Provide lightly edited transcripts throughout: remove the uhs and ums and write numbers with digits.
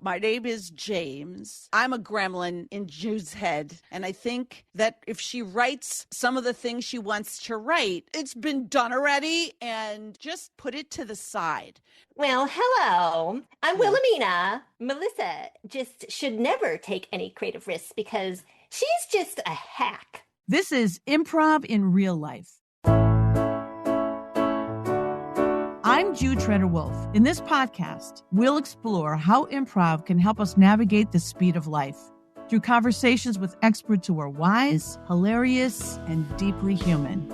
My name is James. I'm a gremlin in Jude's head. And I think that if she writes some of the things she wants to write, it's been done already, and just put it to the side. Well, hello. I'm Wilhelmina. Melissa just should never take any creative risks because she's just a hack. This is Improv in Real Life. I'm Jude Treder-Wolff. In this podcast, we'll explore how improv can help us navigate the speed of life through conversations with experts who are wise, hilarious, and deeply human.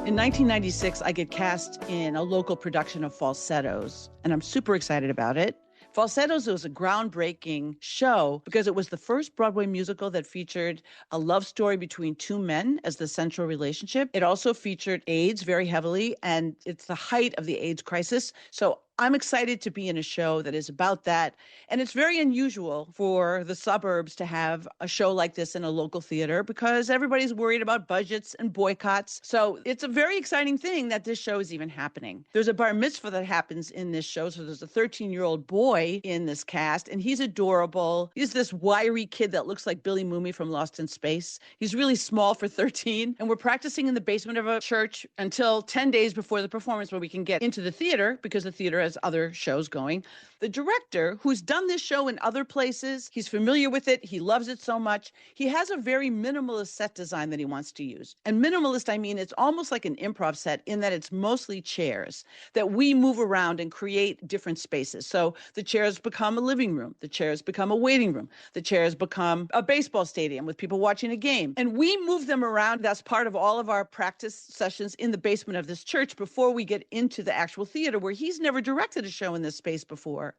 In 1996, I get cast in a local production of Falsettos, and I'm super excited about it. Falsettos was a groundbreaking show because it was the first Broadway musical that featured a love story between two men as the central relationship. It also featured AIDS very heavily, and it's the height of the AIDS crisis. So I'm excited to be in a show that is about that. And it's very unusual for the suburbs to have a show like this in a local theater because everybody's worried about budgets and boycotts. So it's a very exciting thing that this show is even happening. There's a bar mitzvah that happens in this show. So there's a 13-year-old boy in this cast, and he's adorable. He's this wiry kid that looks like Billy Mooney from Lost in Space. He's really small for 13. And we're practicing in the basement of a church until 10 days before the performance where we can get into the theater because the theater has other shows going. The director, who's done this show in other places, he's familiar with it. He loves it so much. He has a very minimalist set design that he wants to use. And minimalist, I mean, it's almost like an improv set in that it's mostly chairs that we move around and create different spaces. So the chairs become a living room. The chairs become a waiting room. The chairs become a baseball stadium with people watching a game. And we move them around. That's part of all of our practice sessions in the basement of this church before we get into the actual theater where he's never directed a show in this space before.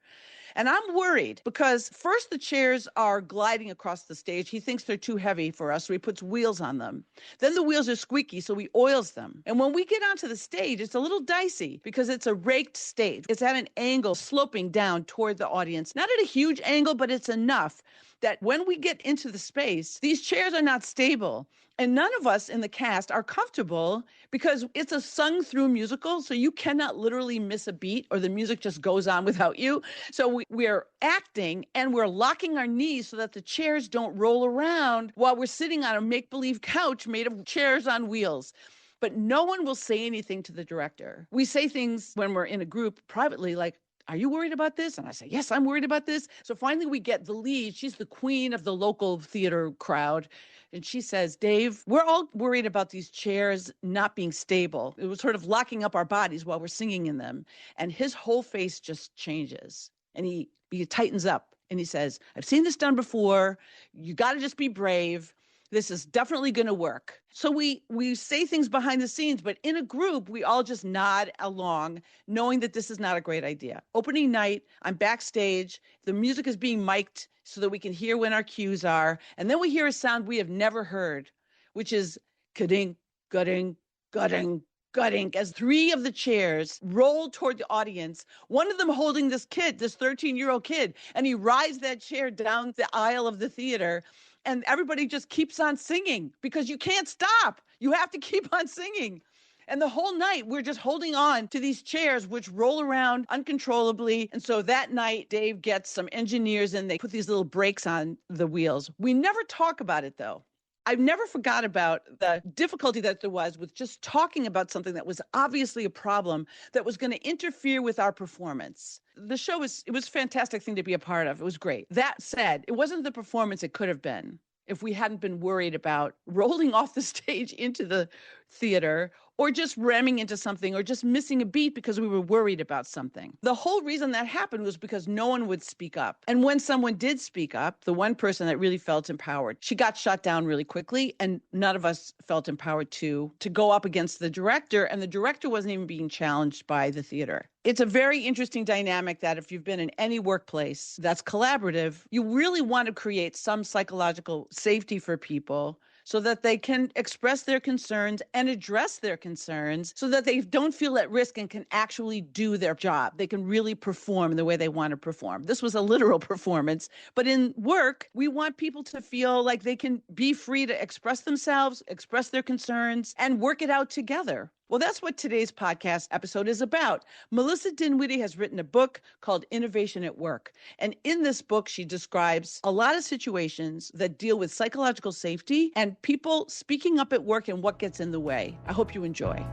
And I'm worried because first the chairs are gliding across the stage. He thinks they're too heavy for us, so he puts wheels on them. Then the wheels are squeaky, so he oils them. And when we get onto the stage, it's a little dicey because it's a raked stage. It's at an angle sloping down toward the audience. Not at a huge angle, but it's enough that when we get into the space, these chairs are not stable. And none of us in the cast are comfortable because it's a sung-through musical, so you cannot literally miss a beat or the music just goes on without you. So we're acting and we're locking our knees so that the chairs don't roll around while we're sitting on a make-believe couch made of chairs on wheels. But no one will say anything to the director. We say things when we're in a group privately like, "Are you worried about this?" And I say, "Yes, I'm worried about this." So finally we get the lead. She's the queen of the local theater crowd. And she says, "Dave, we're all worried about these chairs not being stable. It was sort of locking up our bodies while we're singing in them." And his whole face just changes. And he tightens up and he says, "I've seen this done before. You got to just be brave. This is definitely going to work." So we say things behind the scenes, but in a group, we all just nod along, knowing that this is not a great idea. Opening night, I'm backstage. The music is being mic'd so that we can hear when our cues are. And then we hear a sound we have never heard, which is ka-ding, ga-ding, ga-ding, ga-ding, as three of the chairs roll toward the audience, one of them holding this kid, this 13-year-old kid, and he rides that chair down the aisle of the theater. And everybody just keeps on singing because you can't stop. You have to keep on singing. And the whole night, we're just holding on to these chairs, which roll around uncontrollably. And so that night, Dave gets some engineers and they put these little brakes on the wheels. We never talk about it, though. I've never forgot about the difficulty that there was with just talking about something that was obviously a problem that was going to interfere with our performance. The show was a fantastic thing to be a part of. It was great. That said, it wasn't the performance it could have been if we hadn't been worried about rolling off the stage into the theater or just ramming into something or just missing a beat because we were worried about something. The whole reason that happened was because no one would speak up. And when someone did speak up, the one person that really felt empowered, she got shut down really quickly, and none of us felt empowered to go up against the director, and the director wasn't even being challenged by the theater. It's a very interesting dynamic that if you've been in any workplace that's collaborative, you really want to create some psychological safety for people so that they can express their concerns and address their concerns so that they don't feel at risk and can actually do their job. They can really perform the way they want to perform. This was a literal performance, but in work, we want people to feel like they can be free to express themselves, express their concerns, and work it out together. Well, that's what today's podcast episode is about. Melissa Dinwiddie has written a book called Innovation at Work. And in this book, she describes a lot of situations that deal with psychological safety and people speaking up at work and what gets in the way. I hope you enjoy.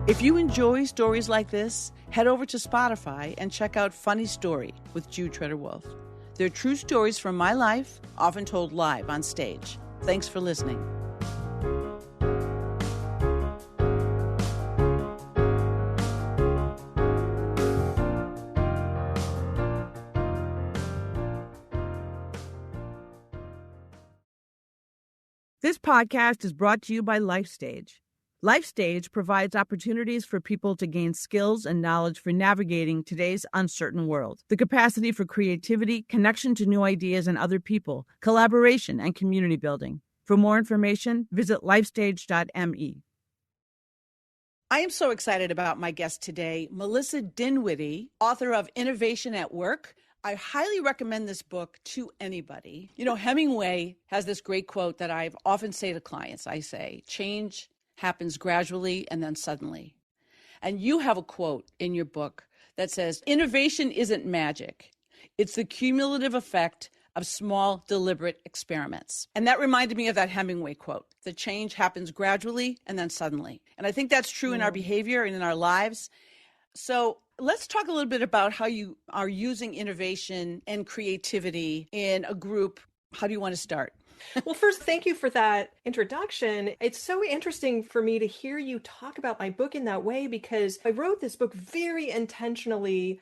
If you enjoy stories like this, head over to Spotify and check out Funny Story with Jude Treder-Wolff. They're true stories from my life, often told live on stage. Thanks for listening. This podcast is brought to you by LifeStage. LifeStage provides opportunities for people to gain skills and knowledge for navigating today's uncertain world. The capacity for creativity, connection to new ideas and other people, collaboration, and community building. For more information, visit lifestage.me. I am so excited about my guest today, Melissa Dinwiddie, author of Innovation at Work. I highly recommend this book to anybody. You know, Hemingway has this great quote that I often say to clients. I say, change happens gradually and then suddenly. And you have a quote in your book that says, innovation isn't magic. It's the cumulative effect of small, deliberate experiments. And that reminded me of that Hemingway quote, the change happens gradually and then suddenly. And I think that's true in our behavior and in our lives. So let's talk a little bit about how you are using innovation and creativity in a group. How do you want to start? Well, first, thank you for that introduction. It's so interesting for me to hear you talk about my book in that way, because I wrote this book very intentionally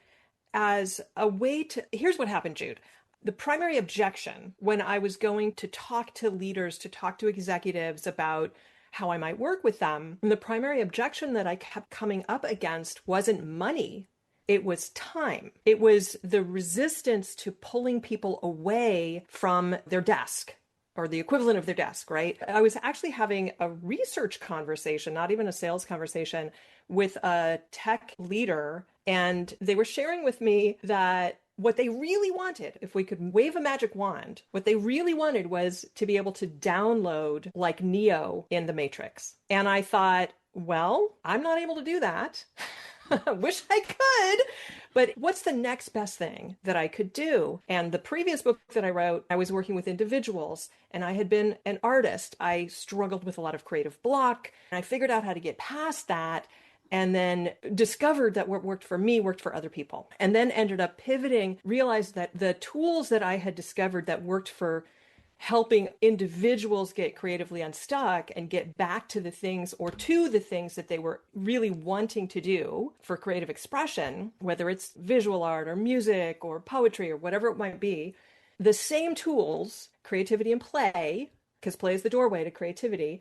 as a way to, here's what happened, Jude. The primary objection when I was going to talk to leaders, to talk to executives about how I might work with them, and the primary objection that I kept coming up against wasn't money. It was time. It was the resistance to pulling people away from their desk, or the equivalent of their desk, right? I was actually having a research conversation, not even a sales conversation, with a tech leader. And they were sharing with me that what they really wanted, if we could wave a magic wand, what they really wanted was to be able to download like Neo in the Matrix. And I thought, well, I'm not able to do that. Wish I could. But what's the next best thing that I could do? And the previous book that I wrote, I was working with individuals, and I had been an artist. I struggled with a lot of creative block, and I figured out how to get past that, and then discovered that what worked for me worked for other people. And then ended up pivoting, realized that the tools that I had discovered that worked for helping individuals get creatively unstuck and get back to the things, or to the things that they were really wanting to do for creative expression, whether it's visual art or music or poetry or whatever it might be, the same tools, creativity and play, because play is the doorway to creativity.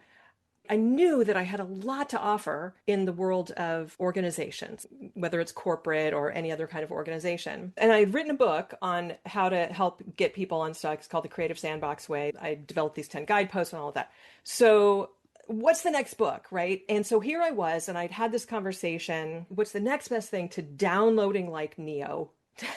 I knew that I had a lot to offer in the world of organizations, whether it's corporate or any other kind of organization. And I had written a book on how to help get people unstuck. It's called The Creative Sandbox Way. I developed these 10 guideposts and all of that. So what's the next book, right? And so here I was, and I'd had this conversation. What's the next best thing to downloading like Neo?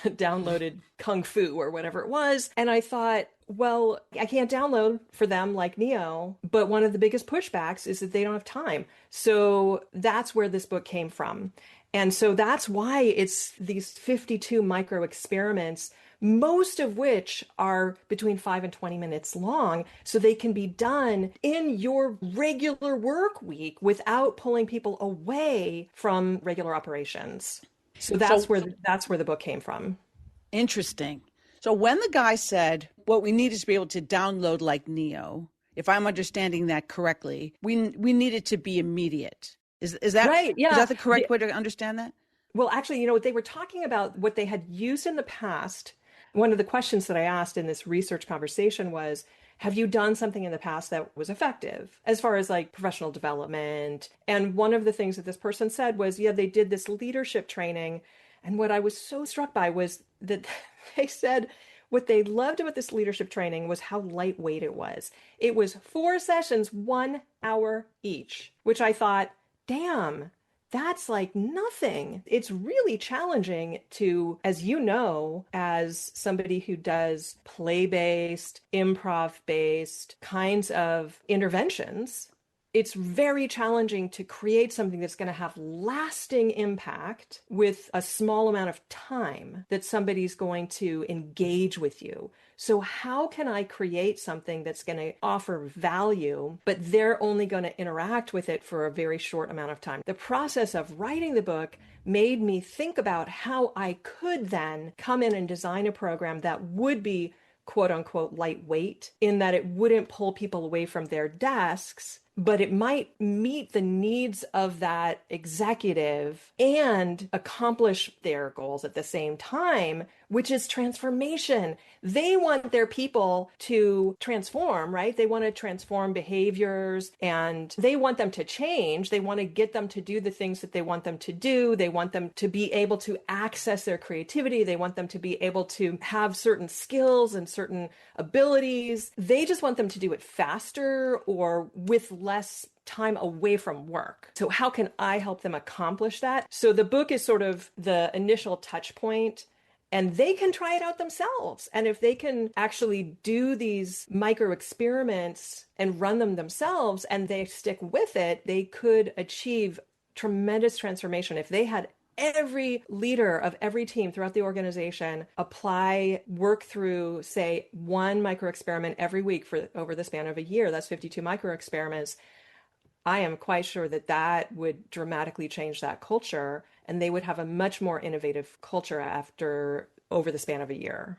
Downloaded Kung Fu or whatever it was. And I thought, well, I can't download for them like Neo, but one of the biggest pushbacks is that they don't have time. So that's where this book came from. And so that's why it's these 52 micro experiments, most of which are between 5 and 20 minutes long, so they can be done in your regular work week without pulling people away from regular operations. So that's where the book came from. Interesting. So when the guy said, what we need is to be able to download like Neo, if I'm understanding that correctly, we need it to be immediate. Is that right? Yeah. Is that the correct way to understand that? Well, actually, they were talking about what they had used in the past. One of the questions that I asked in this research conversation was, have you done something in the past that was effective as far as like professional development? And one of the things that this person said was, yeah, they did this leadership training. And what I was so struck by was that they said what they loved about this leadership training was how lightweight it was. It was 4 sessions, 1 hour each, which I thought, damn, that's like nothing. It's really challenging to, as you know, as somebody who does play-based, improv-based kinds of interventions, it's very challenging to create something that's going to have lasting impact with a small amount of time that somebody's going to engage with you. So how can I create something that's going to offer value, but they're only going to interact with it for a very short amount of time? The process of writing the book made me think about how I could then come in and design a program that would be quote unquote lightweight, in that it wouldn't pull people away from their desks, but it might meet the needs of that executive and accomplish their goals at the same time, which is transformation. They want their people to transform, right? They want to transform behaviors and they want them to change. They want to get them to do the things that they want them to do. They want them to be able to access their creativity. They want them to be able to have certain skills and certain abilities. They just want them to do it faster or with less time away from work. So how can I help them accomplish that? So the book is sort of the initial touch point, and they can try it out themselves. And if they can actually do these micro experiments and run them themselves and they stick with it, they could achieve tremendous transformation. If they had every leader of every team throughout the organization work through, say, one micro experiment every week for over the span of a year, that's 52 micro experiments, I am quite sure that that would dramatically change that culture, and they would have a much more innovative culture over the span of a year.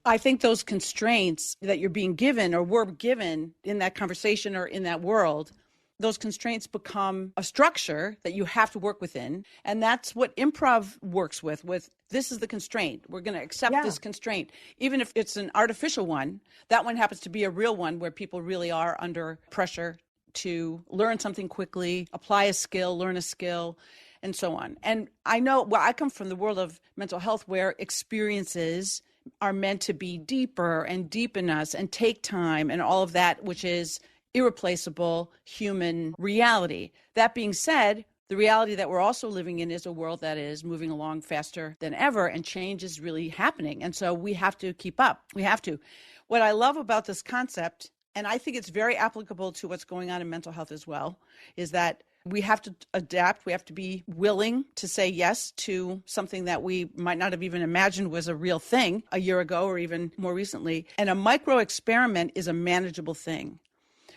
I think those constraints that you're being given or were given in that conversation or in that world, those constraints become a structure that you have to work within. And that's what improv works with this is the constraint. We're going to accept this constraint. Even if it's an artificial one, that one happens to be a real one where people really are under pressure to learn something quickly, apply a skill, learn a skill, and so on. And I know, I come from the world of mental health where experiences are meant to be deeper and deepen us and take time and all of that, which is irreplaceable human reality. That being said, the reality that we're also living in is a world that is moving along faster than ever, and change is really happening. And so we have to keep up. We have to. What I love about this concept, and I think it's very applicable to what's going on in mental health as well, is that we have to adapt. We have to be willing to say yes to something that we might not have even imagined was a real thing a year ago or even more recently. And a micro experiment is a manageable thing.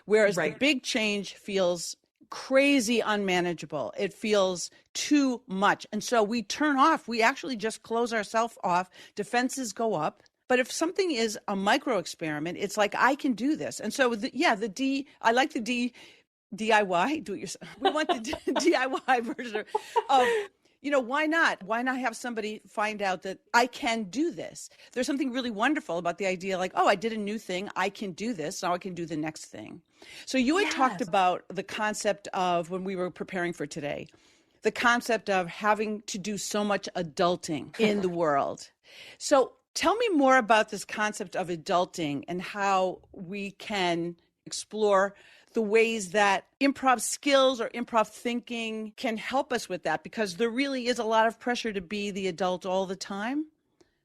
Whereas the big change feels crazy unmanageable. It feels too much. And so we turn off. We actually just close ourselves off. Defenses go up. But if something is a micro experiment, it's like, I can do this. And so, I like the DIY, do it yourself. We want the DIY version of, why not? Why not have somebody find out that I can do this? There's something really wonderful about the idea like, I did a new thing. I can do this. Now I can do the next thing. So you had talked about the concept of, when we were preparing for today, the concept of having to do so much adulting in the world. So tell me more about this concept of adulting and how we can explore the ways that improv skills or improv thinking can help us with that, because there really is a lot of pressure to be the adult all the time.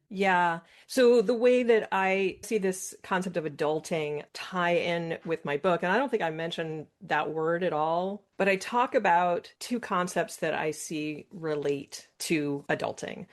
Yeah. So the way that I see this concept of adulting tie in with my book, and I don't think I mentioned that word at all, but I talk about two concepts that I see relate to adulting: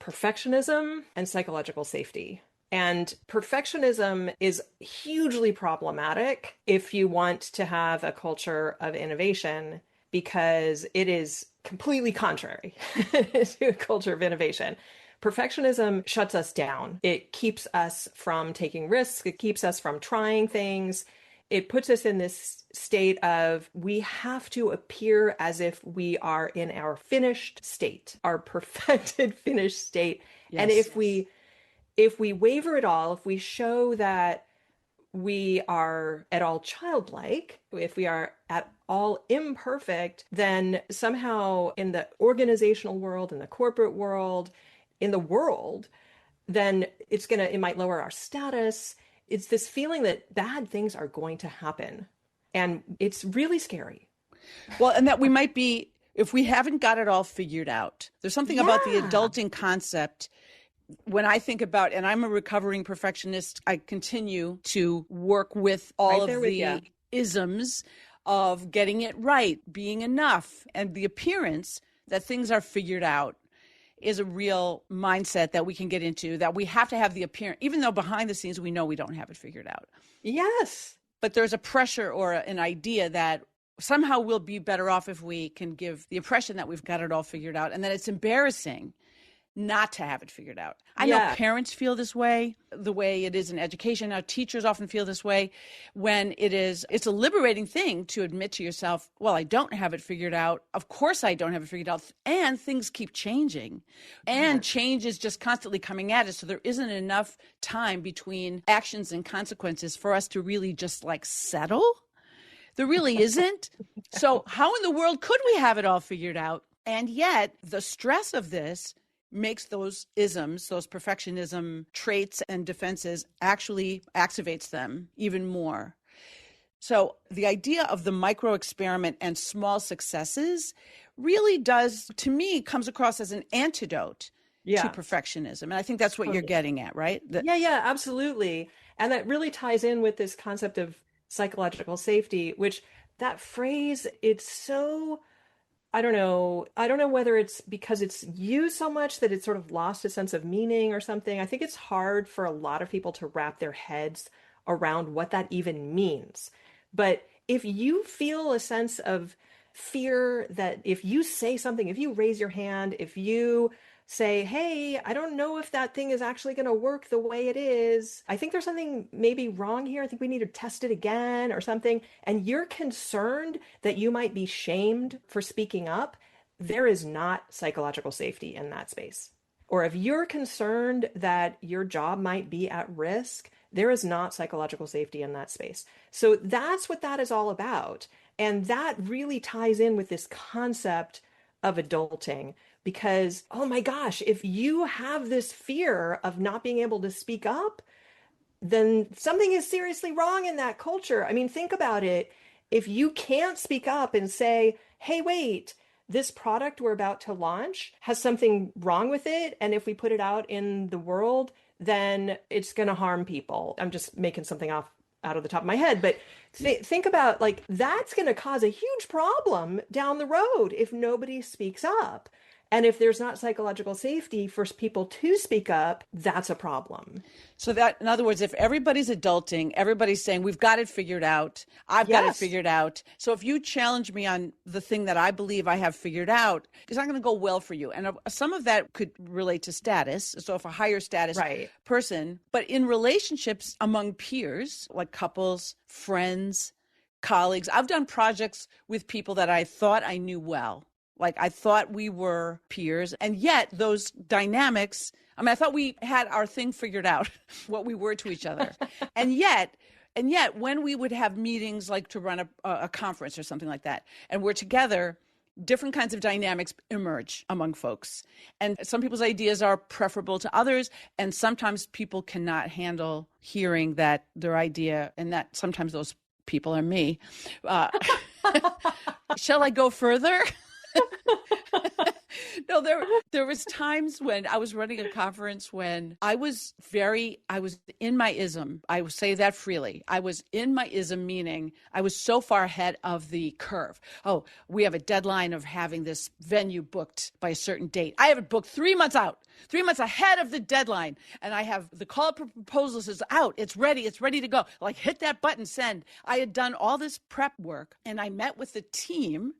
perfectionism and psychological safety. And perfectionism is hugely problematic if you want to have a culture of innovation, because it is completely contrary to a culture of innovation. Perfectionism shuts us down. It keeps us from taking risks. It keeps us from trying things. It puts us in this state of, we have to appear as if we are in our finished state, our perfected finished state. Yes. And if we waver at all, if we show that we are at all childlike, if we are at all imperfect, then somehow in the organizational world, in the corporate world, in the world, then it might lower our status. It's this feeling that bad things are going to happen. And it's really scary. Well, and that we might be, if we haven't got it all figured out, there's something about the adulting concept. When I think about, and I'm a recovering perfectionist, I continue to work with all of the isms of getting it right, being enough, and the appearance that things are figured out is a real mindset that we can get into, that we have to have the appearance, even though behind the scenes we know we don't have it figured out. Yes. But there's a pressure or an idea that somehow we'll be better off if we can give the impression that we've got it all figured out, and that it's embarrassing not to have it figured out. I know parents feel this way, the way it is in education. Now, teachers often feel this way when it's a liberating thing to admit to yourself, well, I don't have it figured out. Of course I don't have it figured out. And things keep changing. And change is just constantly coming at us. So there isn't enough time between actions and consequences for us to really just like settle. There really isn't. So how in the world could we have it all figured out? And yet the stress of this makes those isms, those perfectionism traits and defenses, actually activates them even more. So the idea of the micro experiment and small successes really does, to me, comes across as an antidote to perfectionism. And I think that's what you're getting at, right? Yeah, absolutely. And that really ties in with this concept of psychological safety, which that phrase, it's so... I don't know whether it's because it's used so much that it's sort of lost a sense of meaning or something. I think it's hard for a lot of people to wrap their heads around what that even means. But if you feel a sense of fear that if you say something, if you raise your hand, if you say, hey, I don't know if that thing is actually going to work the way it is. I think there's something maybe wrong here. I think we need to test it again or something. And you're concerned that you might be shamed for speaking up. There is not psychological safety in that space. Or if you're concerned that your job might be at risk, there is not psychological safety in that space. So that's what that is all about. And that really ties in with this concept of adulting. Because, oh my gosh, if you have this fear of not being able to speak up, then something is seriously wrong in that culture. I mean, think about it. If you can't speak up and say, hey, wait, this product we're about to launch has something wrong with it, and if we put it out in the world, then it's going to harm people. I'm just making something out of the top of my head, but think about, like, that's going to cause a huge problem down the road if nobody speaks up. And if there's not psychological safety for people to speak up, that's a problem. So that, in other words, if everybody's adulting, everybody's saying, we've got it figured out, I've got it figured out. So if you challenge me on the thing that I believe I have figured out, it's not going to go well for you. And some of that could relate to status. So if a higher status person, but in relationships among peers, like couples, friends, colleagues, I've done projects with people that I thought I knew well. Like I thought we were peers, and yet those dynamics, I mean, I thought we had our thing figured out, what we were to each other. And yet when we would have meetings, like to run a conference or something like that, and we're together, different kinds of dynamics emerge among folks. And some people's ideas are preferable to others. And sometimes people cannot handle hearing that their idea, and that sometimes those people are me. Shall I go further? No, there was times when I was running a conference when I was in my ism. I would say that freely. I was in my ism, meaning I was so far ahead of the curve. Oh, we have a deadline of having this venue booked by a certain date. I have it booked 3 months out, 3 months ahead of the deadline. And I have the call for proposals is out. It's ready to go. Like, hit that button, send. I had done all this prep work, and I met with the team.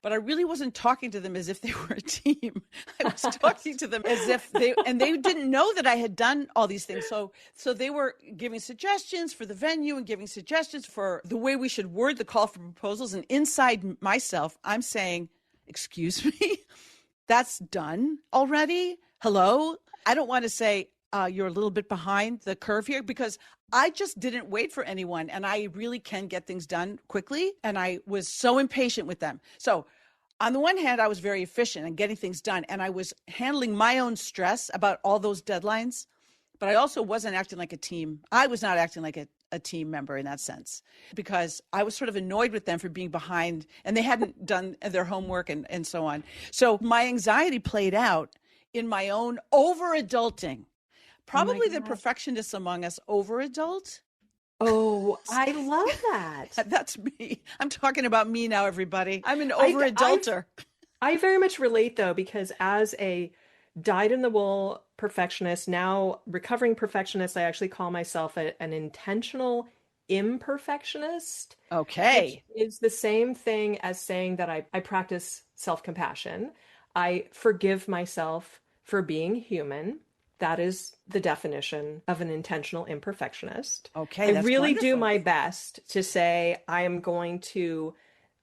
But I really wasn't talking to them as if they were a team. I was talking to them as if they didn't know that I had done all these things. So they were giving suggestions for the venue and giving suggestions for the way we should word the call for proposals. And inside myself, I'm saying, excuse me, that's done already? Hello? I don't want to say you're a little bit behind the curve here, because I just didn't wait for anyone, and I really can get things done quickly. And I was so impatient with them. So on the one hand, I was very efficient in getting things done, and I was handling my own stress about all those deadlines, but I also wasn't acting like a team. I was not acting like a team member in that sense, because I was sort of annoyed with them for being behind, and they hadn't done their homework and so on. So my anxiety played out in my own over-adulting. Probably the perfectionists among us over-adult Oh, I love that. That's me. I'm talking about me now, everybody. I'm an I, overadulter. I very much relate though, because as a dyed-in-the-wool perfectionist, now recovering perfectionist, I actually call myself an intentional imperfectionist, which Okay. is the same thing as saying that I practice self-compassion. I forgive myself for being human. That is the definition of an intentional imperfectionist. Okay, I that's really do wonderful. my best to say I am going to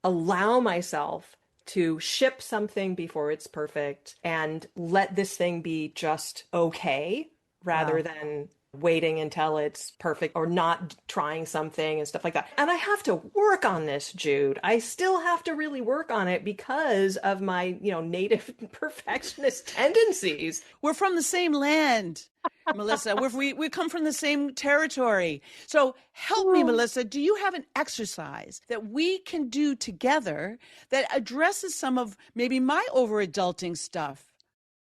allow myself to ship something before it's perfect and let this thing be just okay rather Wow. than waiting until it's perfect or not trying something and stuff like that. And I have to work on this, Jude. I still have to really work on it because of my, native perfectionist tendencies. We're from the same land, Melissa. We come from the same territory. So help me, Melissa. Do you have an exercise that we can do together that addresses some of maybe my overadulting stuff?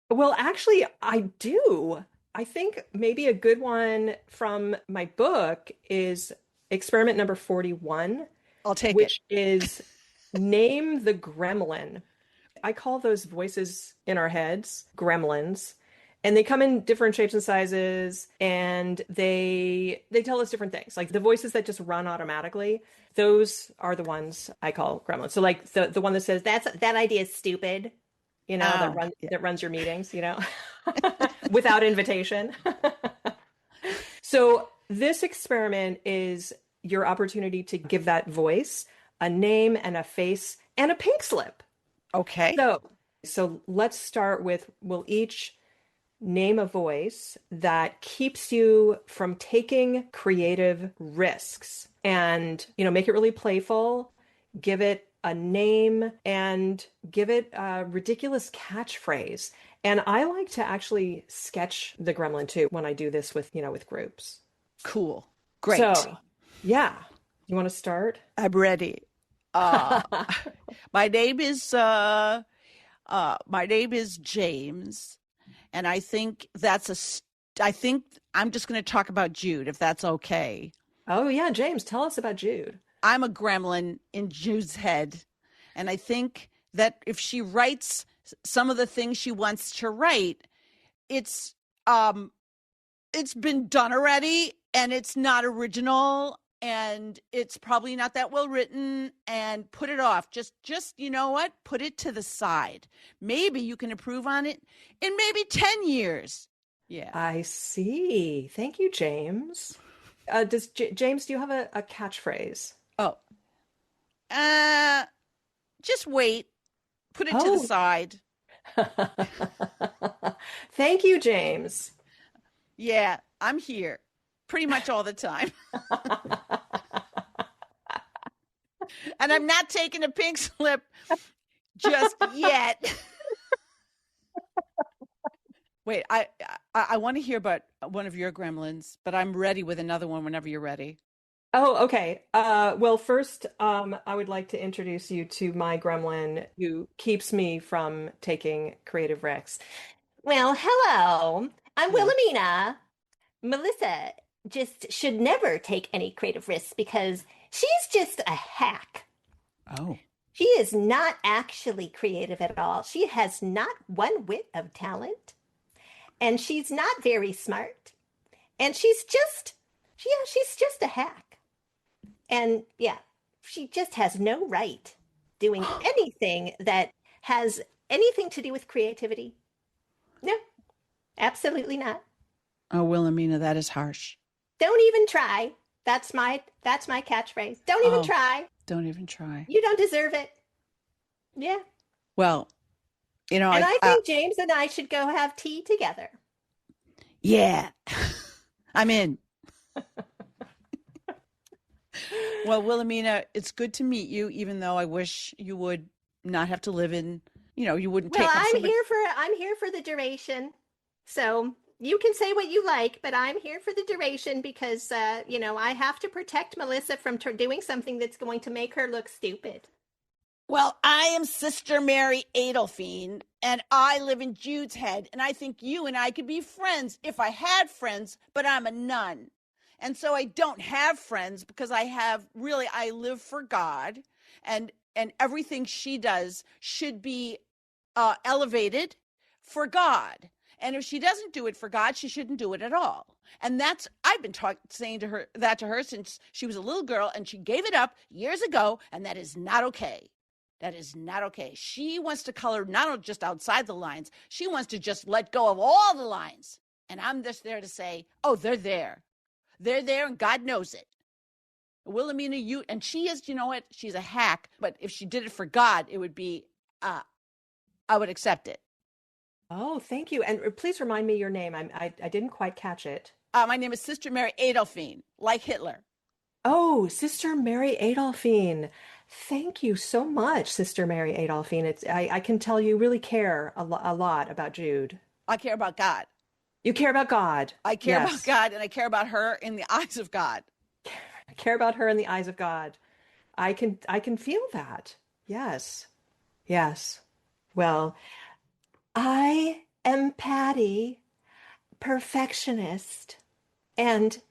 Well, actually, I do. I think maybe a good one from my book is experiment number 41, I'll take it. which is name the gremlin. I call those voices in our heads gremlins. And they come in different shapes and sizes, and they tell us different things. Like the voices that just run automatically, those are the ones I call gremlins. So like the one that says that idea is stupid, Oh, yeah. that runs your meetings, without invitation. So this experiment is your opportunity to give that voice a name and a face and a pink slip. Okay. So let's start with, we'll each name a voice that keeps you from taking creative risks and, make it really playful, give it a name and give it a ridiculous catchphrase. And I like to actually sketch the gremlin too when I do this with groups. Cool. Great. So, yeah. You want to start? I'm ready. My name is James, and I think I think I'm just going to talk about Jude, if that's okay. Oh yeah, James, tell us about Jude. I'm a gremlin in Jude's head, and I think that if she writes some of the things she wants to write, it's been done already, and it's not original, and it's probably not that well written, and put it off. Just you know what? Put it to the side. Maybe you can improve on it in maybe 10 years. Yeah. I see. Thank you, James. James, do you have a catchphrase? Oh. Just wait. Put it to the side. Thank you, James. Yeah, I'm here pretty much all the time. And I'm not taking a pink slip just yet. Wait, I want to hear about one of your gremlins, but I'm ready with another one whenever you're ready. Oh, okay. Well, first, I would like to introduce you to my gremlin who keeps me from taking creative risks. Well, hello. I'm Hello. Wilhelmina. Melissa just should never take any creative risks because she's just a hack. Oh. She is not actually creative at all. She has not one whit of talent. And she's not very smart. And she's just a hack. And yeah, she just has no right doing anything that has anything to do with creativity. No, absolutely not. Oh, Wilhelmina, that is harsh. Don't even try. That's my catchphrase. Don't even try. Don't even try. You don't deserve it. Yeah. Well, and I think James and I should go have tea together. Yeah. I'm in. Well, Wilhelmina, it's good to meet you, even though I wish you would not have to live in, you wouldn't take up so much. I'm here for the duration. So you can say what you like, but I'm here for the duration because, I have to protect Melissa from doing something that's going to make her look stupid. Well, I am Sister Mary Adolphine, and I live in Jude's head, and I think you and I could be friends if I had friends, but I'm a nun. And so I don't have friends because I live for God, and everything she does should be elevated for God. And if she doesn't do it for God, she shouldn't do it at all. And I've been saying to her since she was a little girl, and she gave it up years ago, and that is not okay. That is not okay. She wants to color not just outside the lines. She wants to just let go of all the lines. And I'm just there to say, oh, they're there. They're there, and God knows it. Wilhelmina, and she is, you know what? She's a hack. But if she did it for God, it would be, I would accept it. Oh, thank you. And please remind me your name. I didn't quite catch it. My name is Sister Mary Adolphine, like Hitler. Oh, Sister Mary Adolphine. Thank you so much, Sister Mary Adolphine. I can tell you really care a lot about Jude. I care about God. You care about God. I care about God, and I care about her in the eyes of God. I care about her in the eyes of God. I can feel that. Yes. Yes. Well, I am Patty, perfectionist, and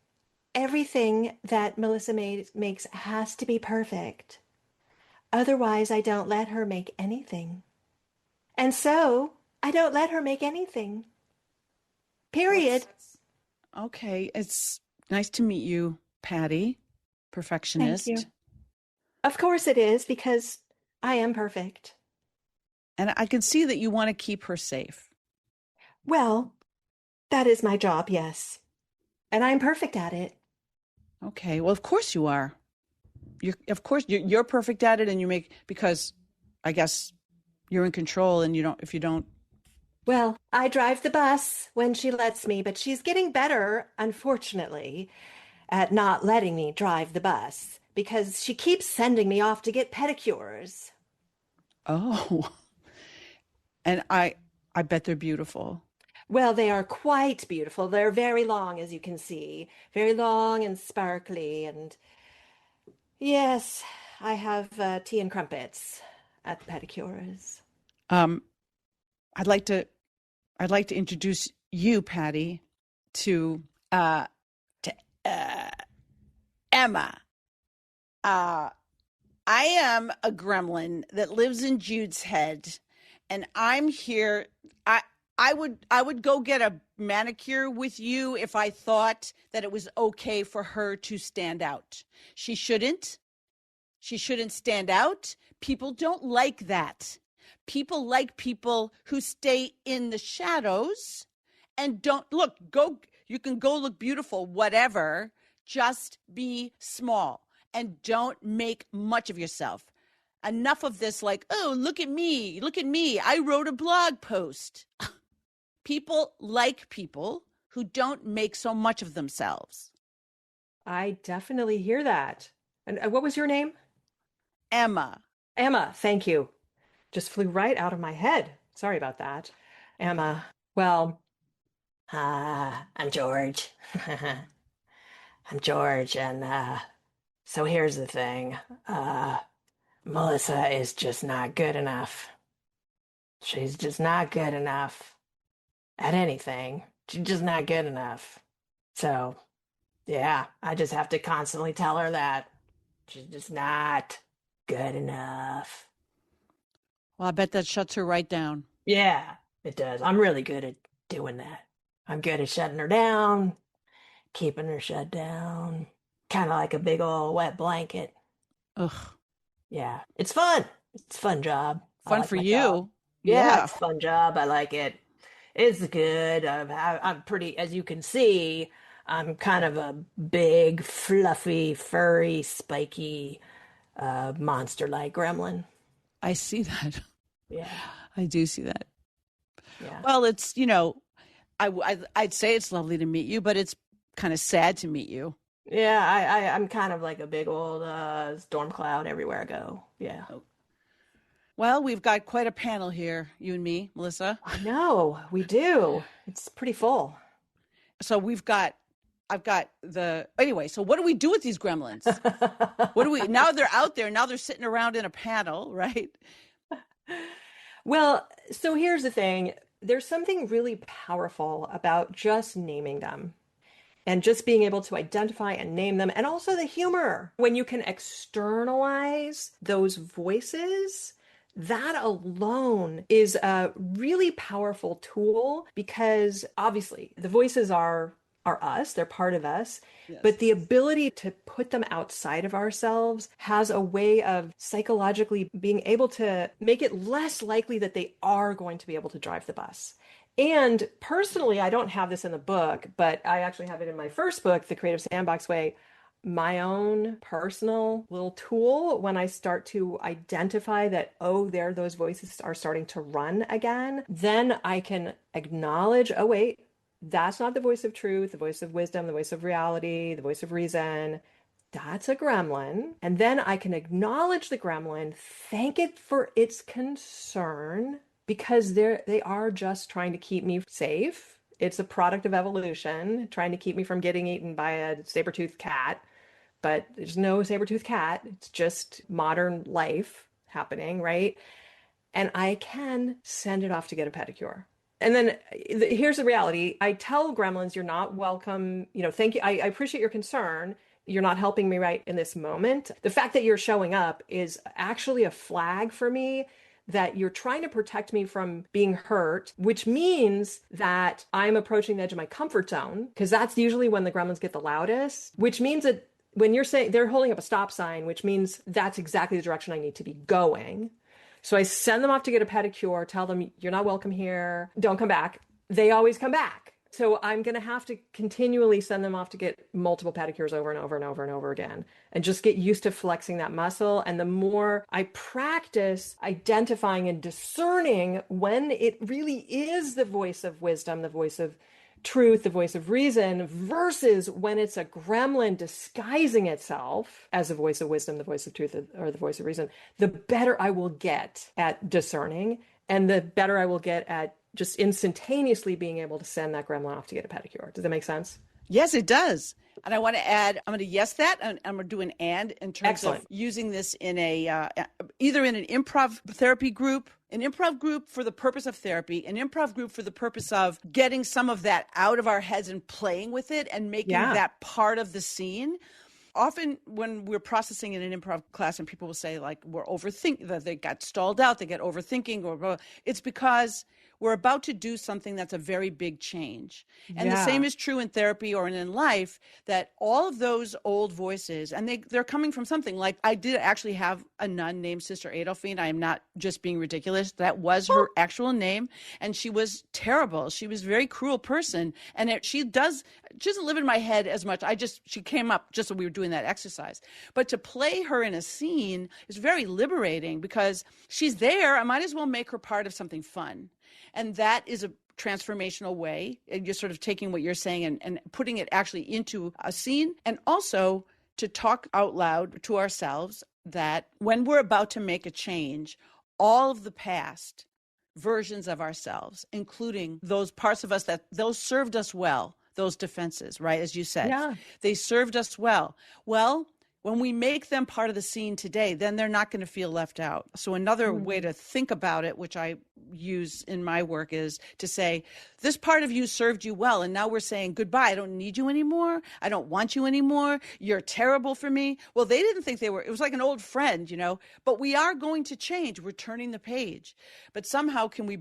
everything that Melissa makes has to be perfect. Otherwise, I don't let her make anything. And so, I don't let her make anything. Period. Okay, it's nice to meet you, Patty, perfectionist. Thank you. Of course it is, because I am perfect. And I can see that you want to keep her safe. Well, that is my job, yes. And I'm perfect at it. Okay, well, of course you are. You're perfect at it, and because I guess you're in control, and if you don't. Well, I drive the bus when she lets me, but she's getting better, unfortunately, at not letting me drive the bus because she keeps sending me off to get pedicures. Oh, and I bet they're beautiful. Well, they are quite beautiful. They're very long, as you can see, very long and sparkly. And yes, I have tea and crumpets at the pedicures. I'd like to introduce you, Patty, to Emma. I am a gremlin that lives in Jude's head, and I'm here. I would go get a manicure with you if I thought that it was okay for her to stand out. She shouldn't. She shouldn't stand out. People don't like that. People like people who stay in the shadows and don't look. You can go look beautiful, whatever. Just be small and don't make much of yourself. Enough of this, like, oh, look at me. Look at me. I wrote a blog post. People like people who don't make so much of themselves. I definitely hear that. And what was your name? Emma. Emma, thank you. Just flew right out of my head. Sorry about that. Emma, well, I'm George. I'm George, and so here's the thing. Melissa is just not good enough. She's just not good enough at anything. She's just not good enough. So, yeah, I just have to constantly tell her that she's just not good enough. Well, I bet that shuts her right down. Yeah, it does. I'm really good at doing that. I'm good at shutting her down, keeping her shut down, kind of like a big old wet blanket. Ugh. Yeah, it's fun. It's a fun job. Fun for you. Job. Yeah, it's a fun job. I like it. It's good. I'm pretty, as you can see, I'm kind of a big, fluffy, furry, spiky, monster-like gremlin. I see that. Yeah. I do see that. Yeah. Well, it's, I'd say it's lovely to meet you, but it's kind of sad to meet you. Yeah, I'm kind of like a big old storm cloud everywhere I go. Yeah. Well, we've got quite a panel here, you and me, Melissa. I know, we do. It's pretty full. So anyway, so what do we do with these gremlins? Now they're out there, now they're sitting around in a panel, right? Well, so here's the thing. There's something really powerful about just naming them and just being able to identify and name them, and also the humor. When you can externalize those voices, that alone is a really powerful tool, because obviously the voices are us, they're part of us, yes. But the ability to put them outside of ourselves has a way of psychologically being able to make it less likely that they are going to be able to drive the bus. And personally, I don't have this in the book, but I actually have it in my first book, The Creative Sandbox Way, my own personal little tool when I start to identify that, oh, there, those voices are starting to run again. Then I can acknowledge, oh, wait, that's not the voice of truth, the voice of wisdom, the voice of reality, the voice of reason. That's a gremlin. And then I can acknowledge the gremlin, thank it for its concern, because they are just trying to keep me safe. It's a product of evolution, trying to keep me from getting eaten by a saber-toothed cat. But there's no saber-toothed cat. It's just modern life happening, right? And I can send it off to get a pedicure. And then here's the reality. I tell gremlins, you're not welcome. Thank you. I appreciate your concern. You're not helping me right in this moment. The fact that you're showing up is actually a flag for me that you're trying to protect me from being hurt, which means that I'm approaching the edge of my comfort zone, because that's usually when the gremlins get the loudest, which means that when you're saying they're holding up a stop sign, which means that's exactly the direction I need to be going. So I send them off to get a pedicure, tell them, you're not welcome here, don't come back. They always come back. So I'm going to have to continually send them off to get multiple pedicures over and over and over and over again, and just get used to flexing that muscle. And the more I practice identifying and discerning when it really is the voice of wisdom, the voice of truth, the voice of reason, versus when it's a gremlin disguising itself as the voice of wisdom, the voice of truth, or the voice of reason, the better I will get at discerning, and the better I will get at just instantaneously being able to send that gremlin off to get a pedicure. Does that make sense? Yes, it does. And I want to add, I'm going to yes that, and I'm going to do an and in terms Excellent. Of using this in either in an improv therapy group, an improv group for the purpose of therapy, an improv group for the purpose of getting some of that out of our heads and playing with it and making that part of the scene. Often when we're processing in an improv class and people will say like, we're overthinking, that they got stalled out, they get overthinking, or it's because we're about to do something that's a very big change. And the same is true in therapy or in life, that all of those old voices, and they're coming from something. Like I did actually have a nun named Sister Adolphine. I am not just being ridiculous. That was her actual name. And she was terrible. She was a very cruel person. And she doesn't live in my head as much. She came up just when we were doing that exercise. But to play her in a scene is very liberating, because she's there. I might as well make her part of something fun. And that is a transformational way. And you're sort of taking what you're saying and putting it actually into a scene. And also to talk out loud to ourselves that when we're about to make a change, all of the past versions of ourselves, including those parts of us those served us well, those defenses, right? As you said, they served us well. Well, when we make them part of the scene today, then they're not going to feel left out. So another way to think about it, which I use in my work, is to say, this part of you served you well, and now we're saying goodbye. I don't need you anymore. I don't want you anymore. You're terrible for me. Well, they didn't think they were. It was like an old friend, but we are going to change. We're turning the page. But somehow can we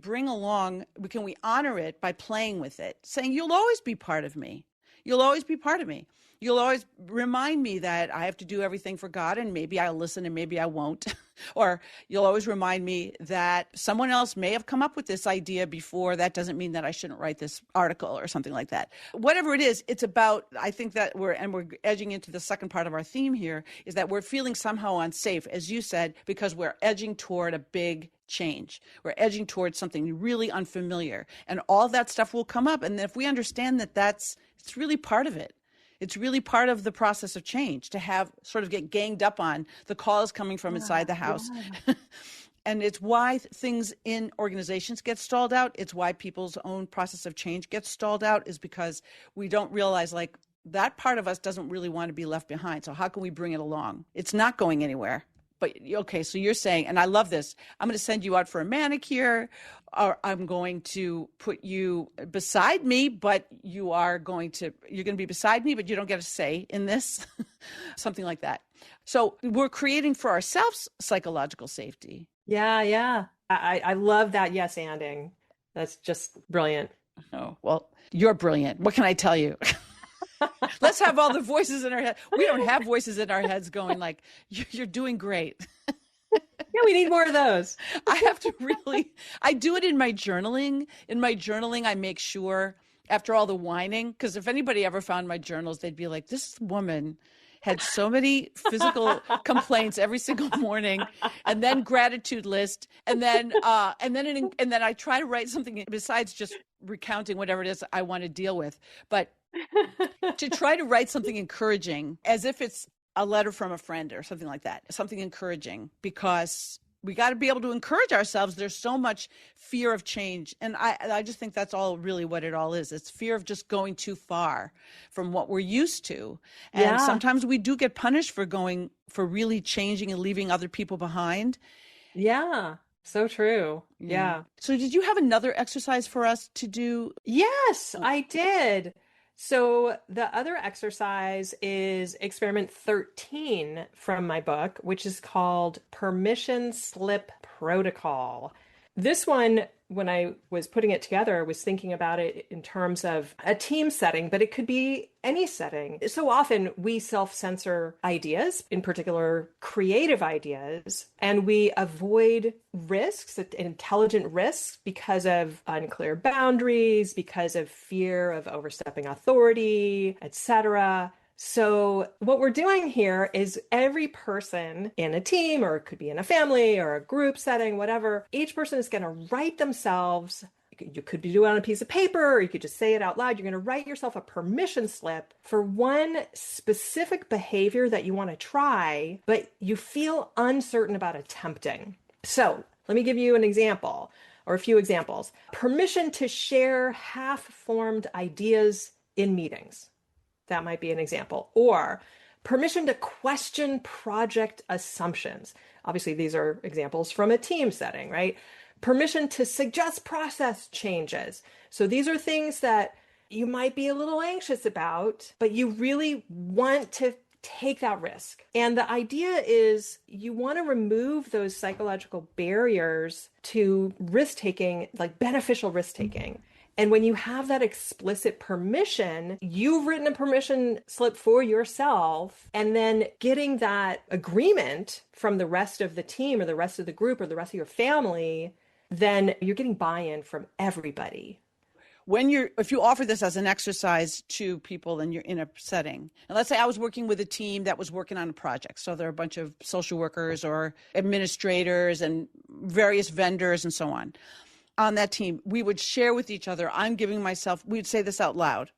honor it by playing with it, saying, you'll always be part of me. You'll always be part of me. You'll always remind me that I have to do everything for God, and maybe I'll listen and maybe I won't. Or you'll always remind me that someone else may have come up with this idea before. That doesn't mean that I shouldn't write this article or something like that. Whatever it is, it's about, I think that we're edging into the second part of our theme here, is that we're feeling somehow unsafe, as you said, because we're edging toward a big change. We're edging towards something really unfamiliar, and all that stuff will come up. And if we understand that it's really part of it. It's really part of the process of change to have sort of get ganged up on the calls coming from inside the house. And it's why things in organizations get stalled out. It's why people's own process of change gets stalled out, is because we don't realize like that part of us doesn't really want to be left behind. So how can we bring it along? It's not going anywhere. But okay, so you're saying, and I love this, I'm going to send you out for a manicure, or I'm going to put you beside me, but you're going to be beside me, but you don't get a say in this, something like that. So we're creating for ourselves psychological safety. Yeah, yeah. I love that yes anding. That's just brilliant. Oh, well, you're brilliant. What can I tell you? Let's have all the voices in our head. We don't have voices in our heads going like, you're doing great. Yeah, we need more of those. I do it in my journaling. In my journaling, I make sure after all the whining, because if anybody ever found my journals, they'd be like, this woman had so many physical complaints every single morning, and then gratitude list, and then I try to write something besides just recounting whatever it is I want to deal with, but to try to write something encouraging, as if it's a letter from a friend or something like that, something encouraging, because we got to be able to encourage ourselves. There's so much fear of change. And I just think that's all really what it all is. It's fear of just going too far from what we're used to. And sometimes we do get punished for really changing and leaving other people behind. Yeah, so true. Yeah. So did you have another exercise for us to do? Yes, I did. So the other exercise is experiment 13 from my book, which is called Permission Slip Protocol. This one, when I was putting it together, I was thinking about it in terms of a team setting, but it could be any setting. So often we self-censor ideas, in particular creative ideas, and we avoid risks, intelligent risks, because of unclear boundaries, because of fear of overstepping authority, etc. So what we're doing here is every person in a team, or it could be in a family or a group setting, whatever, each person is going to write themselves. You could do it on a piece of paper, or you could just say it out loud. You're going to write yourself a permission slip for one specific behavior that you want to try, but you feel uncertain about attempting. So let me give you an example, or a few examples. Permission to share half-formed ideas in meetings. That might be an example. Or permission to question project assumptions. Obviously, these are examples from a team setting, right? Permission to suggest process changes. So these are things that you might be a little anxious about, but you really want to take that risk. And the idea is you want to remove those psychological barriers to risk-taking, like beneficial risk-taking. And when you have that explicit permission, you've written a permission slip for yourself, and then getting that agreement from the rest of the team or the rest of the group or the rest of your family, then you're getting buy-in from everybody. If you offer this as an exercise to people and you're in a setting, and let's say I was working with a team that was working on a project. So there are a bunch of social workers or administrators and various vendors and so on. On that team, we would share with each other, we'd say this out loud.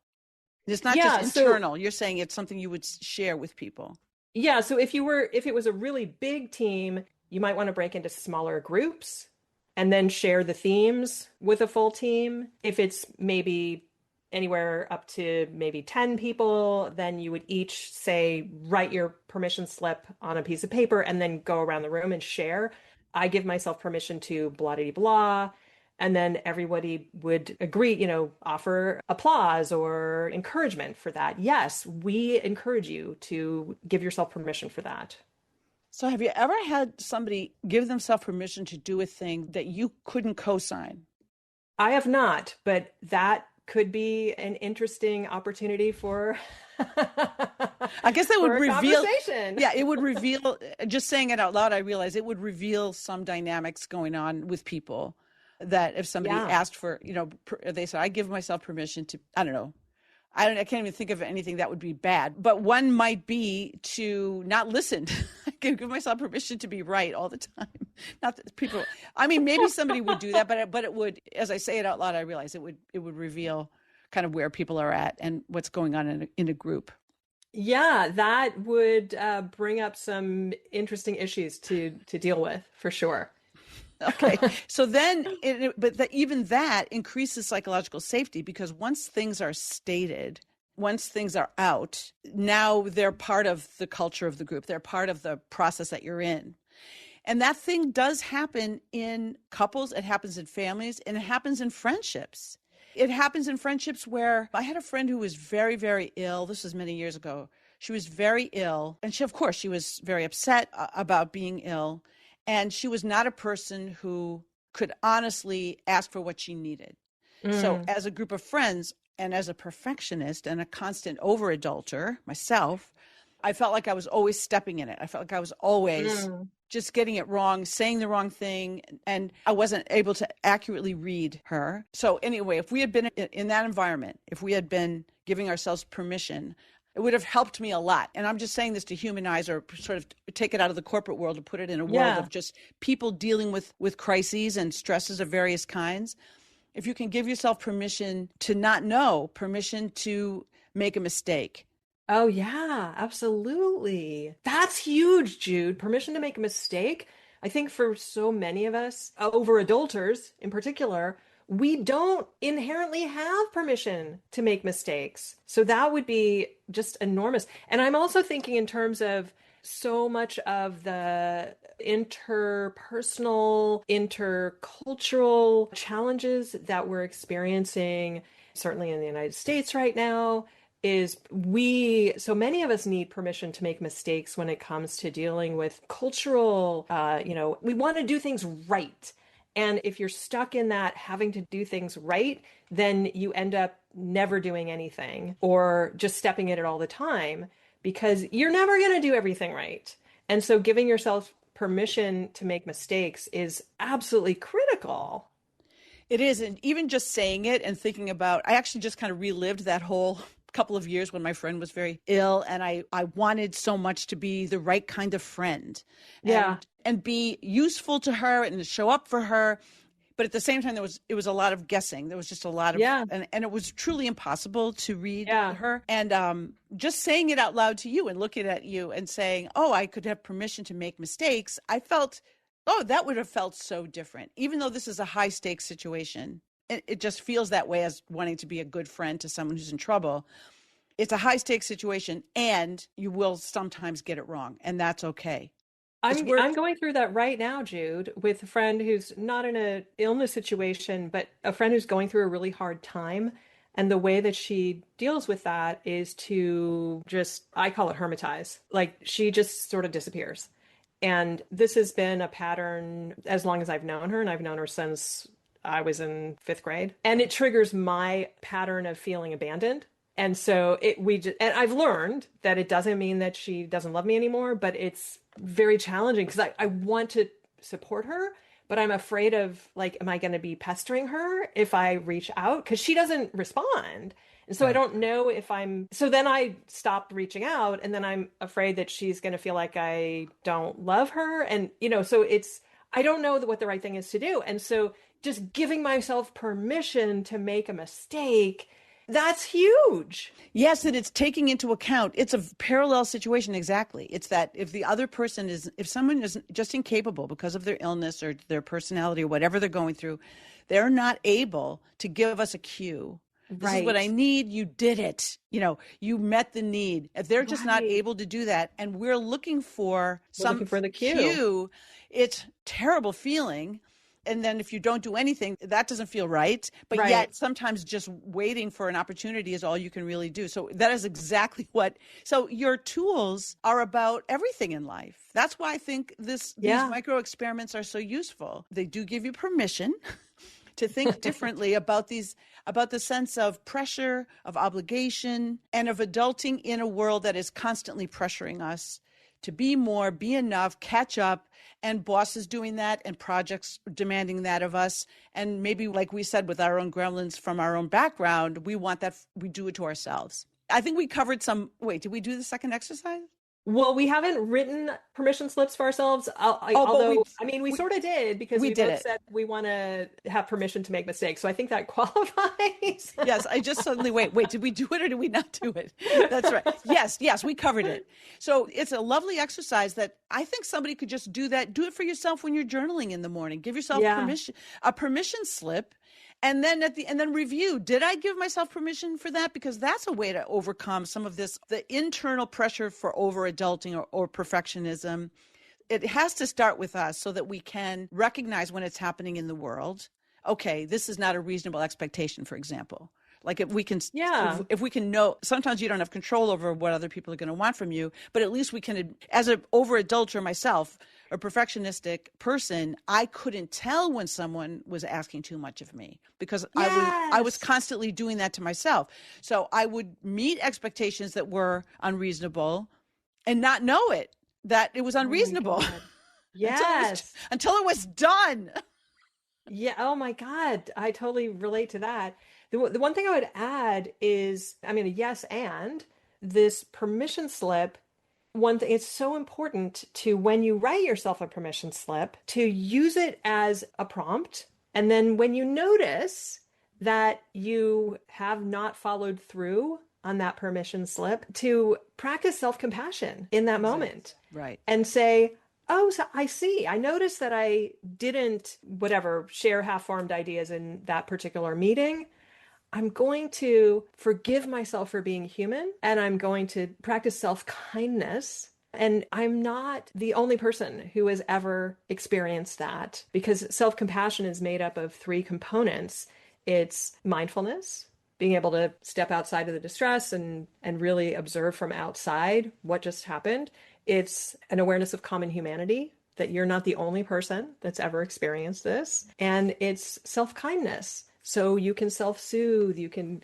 It's not just internal. You're saying it's something you would share with people. Yeah. So if it was a really big team, you might want to break into smaller groups and then share the themes with a full team. If it's maybe anywhere up to maybe 10 people, then you would each write your permission slip on a piece of paper and then go around the room and share. I give myself permission to blah, blah, blah. And then everybody would agree, offer applause or encouragement for that. Yes, we encourage you to give yourself permission for that. So have you ever had somebody give themselves permission to do a thing that you couldn't co-sign? I have not, but that could be an interesting opportunity for I guess that would reveal conversation. Yeah, it would reveal, just saying it out loud, I realize it would reveal some dynamics going on with people. That if somebody asked for, they said, I give myself permission to, I don't know. I can't even think of anything that would be bad. But one might be to not listen. I can give myself permission to be right all the time. Not that people, maybe somebody would do that, but it would, as I say it out loud, I realize it would reveal kind of where people are at and what's going on in a group. Yeah, that would bring up some interesting issues to deal with, for sure. Okay. So then, even that increases psychological safety, because once things are stated, once things are out, now they're part of the culture of the group. They're part of the process that you're in. And that thing does happen in couples, it happens in families, and it happens in friendships. It happens in friendships where I had a friend who was very, very ill. This was many years ago. She was very ill. And she, of course, she was very upset about being ill. And she was not a person who could honestly ask for what she needed. So as a group of friends and as a perfectionist and a constant overadulter myself, I felt like I was always stepping in it. I felt like I was always just getting it wrong, saying the wrong thing, and I wasn't able to accurately read her. So anyway, if we had been in that environment, if we had been giving ourselves permission, it would have helped me a lot. And I'm just saying this to humanize or sort of take it out of the corporate world and put it in a world of just people dealing with crises and stresses of various kinds. If you can give yourself permission to not know, permission to make a mistake. Oh, yeah, absolutely. That's huge, Jude. Permission to make a mistake. I think for so many of us, over adulters in particular, we don't inherently have permission to make mistakes. So that would be just enormous. And I'm also thinking in terms of so much of the interpersonal, intercultural challenges that we're experiencing, certainly in the United States right now, is so many of us need permission to make mistakes when it comes to dealing with cultural, we want to do things right. And if you're stuck in that having to do things right, then you end up never doing anything or just stepping in it all the time because you're never going to do everything right. And so giving yourself permission to make mistakes is absolutely critical. It is. And even just saying it and thinking about, I actually just kind of relived that whole couple of years when my friend was very ill, and I wanted so much to be the right kind of friend and be useful to her and to show up for her. But at the same time, it was a lot of guessing. There was just a lot of, and it was truly impossible to read her. And just saying it out loud to you and looking at you and saying, oh, I could have permission to make mistakes. I felt, that would have felt so different, even though this is a high stakes situation. It just feels that way as wanting to be a good friend to someone who's in trouble. It's a high stakes situation and you will sometimes get it wrong, and that's okay. I'm going through that right now, Jude, with a friend who's not in an illness situation, but a friend who's going through a really hard time. And the way that she deals with that is to just, I call it hermitize. Like she just sort of disappears. And this has been a pattern as long as I've known her, and I've known her since I was in 5th grade, and it triggers my pattern of feeling abandoned. And so and I've learned that it doesn't mean that she doesn't love me anymore, but it's very challenging because I want to support her, but I'm afraid of am I going to be pestering her if I reach out? Because she doesn't respond. And so I don't know so then I stopped reaching out, and then I'm afraid that she's going to feel like I don't love her. And, so I don't know what the right thing is to do. And so just giving myself permission to make a mistake, that's huge. Yes, and it's taking into account, it's a parallel situation. Exactly. It's that if the other person if someone is just incapable because of their illness or their personality or whatever they're going through, they're not able to give us a cue. This is what I need. You did it. You met the need. If they're just not able to do that, and we're looking for the cue, it's a terrible feeling. And then if you don't do anything, that doesn't feel right. But yet sometimes just waiting for an opportunity is all you can really do. So that is exactly so your tools are about everything in life. That's why I think these micro experiments are so useful. They do give you permission to think differently about the sense of pressure, of obligation, and of adulting in a world that is constantly pressuring us to be more, be enough, catch up, and bosses doing that and projects demanding that of us. And maybe, like we said, with our own gremlins from our own background, we want that, we do it to ourselves. I think we covered did we do the second exercise? Well, we haven't written permission slips for ourselves. We sort of did because we both said we want to have permission to make mistakes. So I think that qualifies. Yes, I just suddenly, wait, did we do it or did we not do it? That's right. Yes, we covered it. So it's a lovely exercise that I think somebody could just do that. Do it for yourself when you're journaling in the morning. Give yourself a permission slip. And then review, did I give myself permission for that? Because that's a way to overcome some of the internal pressure for over adulting or perfectionism. it has to start with us so that we can recognize when it's happening in the world. Okay, this is not a reasonable expectation, for example. Like if we can know, sometimes you don't have control over what other people are going to want from you, but at least we can, as an overindulger myself, a perfectionistic person, I couldn't tell when someone was asking too much of me because I was constantly doing that to myself. So I would meet expectations that were unreasonable and not know that it was unreasonable. Oh yes. until it was done. Yeah. Oh my God. I totally relate to that. The one thing I would add is, yes, and this permission slip. One thing, it's so important to, when you write yourself a permission slip, to use it as a prompt. And then when you notice that you have not followed through on that permission slip, to practice self-compassion in that moment. Right. And say, oh, so I see. I noticed that I didn't, share half-formed ideas in that particular meeting. I'm going to forgive myself for being human, and I'm going to practice self-kindness. And I'm not the only person who has ever experienced that, because self-compassion is made up of 3 components. It's mindfulness, being able to step outside of the distress and really observe from outside what just happened. It's an awareness of common humanity, that you're not the only person that's ever experienced this. And it's self-kindness. So you can self-soothe, you can,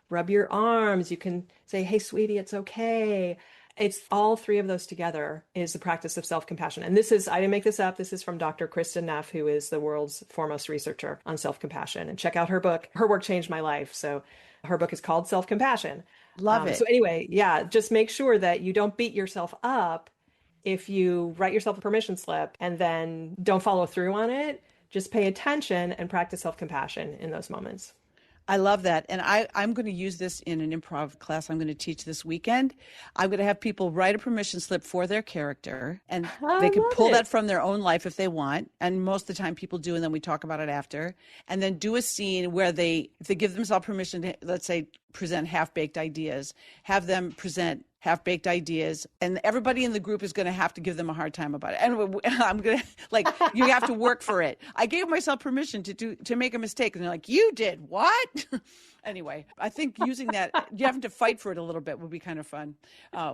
rub your arms, you can say, hey, sweetie, it's okay. It's all 3 of those together is the practice of self-compassion. And this is, I didn't make this up, this is from Dr. Kristen Neff, who is the world's foremost researcher on self-compassion. And check out her book. Her work changed my life. So her book is called Self-Compassion. Love it. So anyway, just make sure that you don't beat yourself up if you write yourself a permission slip and then don't follow through on it. Just pay attention and practice self-compassion in those moments. I love that. And I'm going to use this in an improv class I'm going to teach this weekend. I'm going to have people write a permission slip for their character, and they can pull that from their own life if they want. And most of the time people do, and then we talk about it after. And then do a scene where if they give themselves permission to, let's say, present half-baked ideas, have them present half-baked ideas, and everybody in the group is going to have to give them a hard time about it. And I'm going to, you have to work for it. I gave myself permission to make a mistake, and they're like, you did what? Anyway, I think using that, you have to fight for it a little bit would be kind of fun.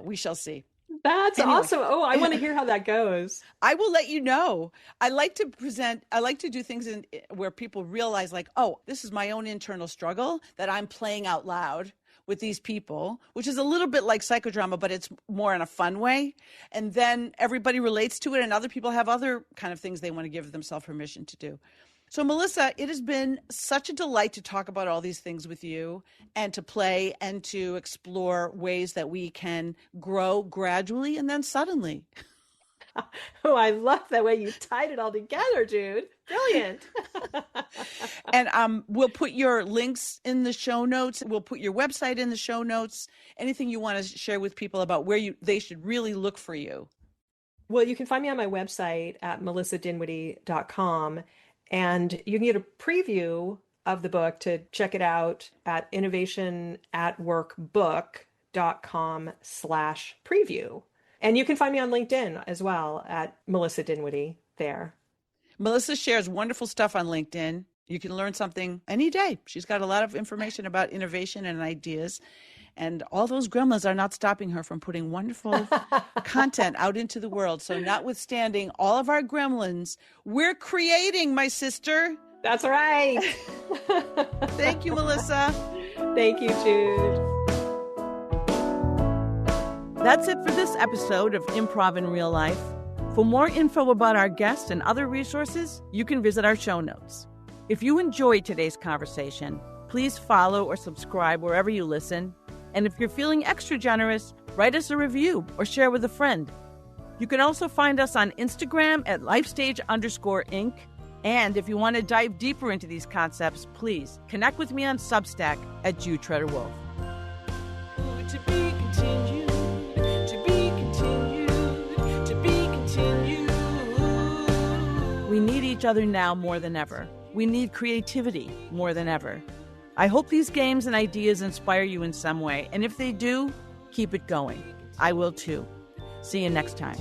We shall see. That's awesome. Oh, I want to hear how that goes. I will let you know. I like to do things where people realize this is my own internal struggle that I'm playing out loud with these people, which is a little bit like psychodrama, but it's more in a fun way. And then everybody relates to it, and other people have other kind of things they want to give themselves permission to do. So Melissa, it has been such a delight to talk about all these things with you and to play and to explore ways that we can grow gradually and then suddenly. Oh, I love the way you tied it all together, Jude. Brilliant. And we'll put your links in the show notes. We'll put your website in the show notes. Anything you want to share with people about where they should really look for you. Well, you can find me on my website at melissadinwiddie.com. And you can get a preview of the book to check it out at innovationatworkbook.com/preview. And you can find me on LinkedIn as well at Melissa Dinwiddie there. Melissa shares wonderful stuff on LinkedIn. You can learn something any day. She's got a lot of information about innovation and ideas. And all those gremlins are not stopping her from putting wonderful content out into the world. So notwithstanding all of our gremlins, we're creating, my sister. That's right. Thank you, Melissa. Thank you, Jude. That's it for this episode of Improv in Real Life. For more info about our guests and other resources, you can visit our show notes. If you enjoyed today's conversation, please follow or subscribe wherever you listen. And if you're feeling extra generous, write us a review or share with a friend. You can also find us on Instagram at lifestage_Inc. And if you want to dive deeper into these concepts, please connect with me on Substack at Treder-Wolff. To be continued, to be continued, to be continued. We need each other now more than ever. We need creativity more than ever. I hope these games and ideas inspire you in some way. And if they do, keep it going. I will too. See you next time.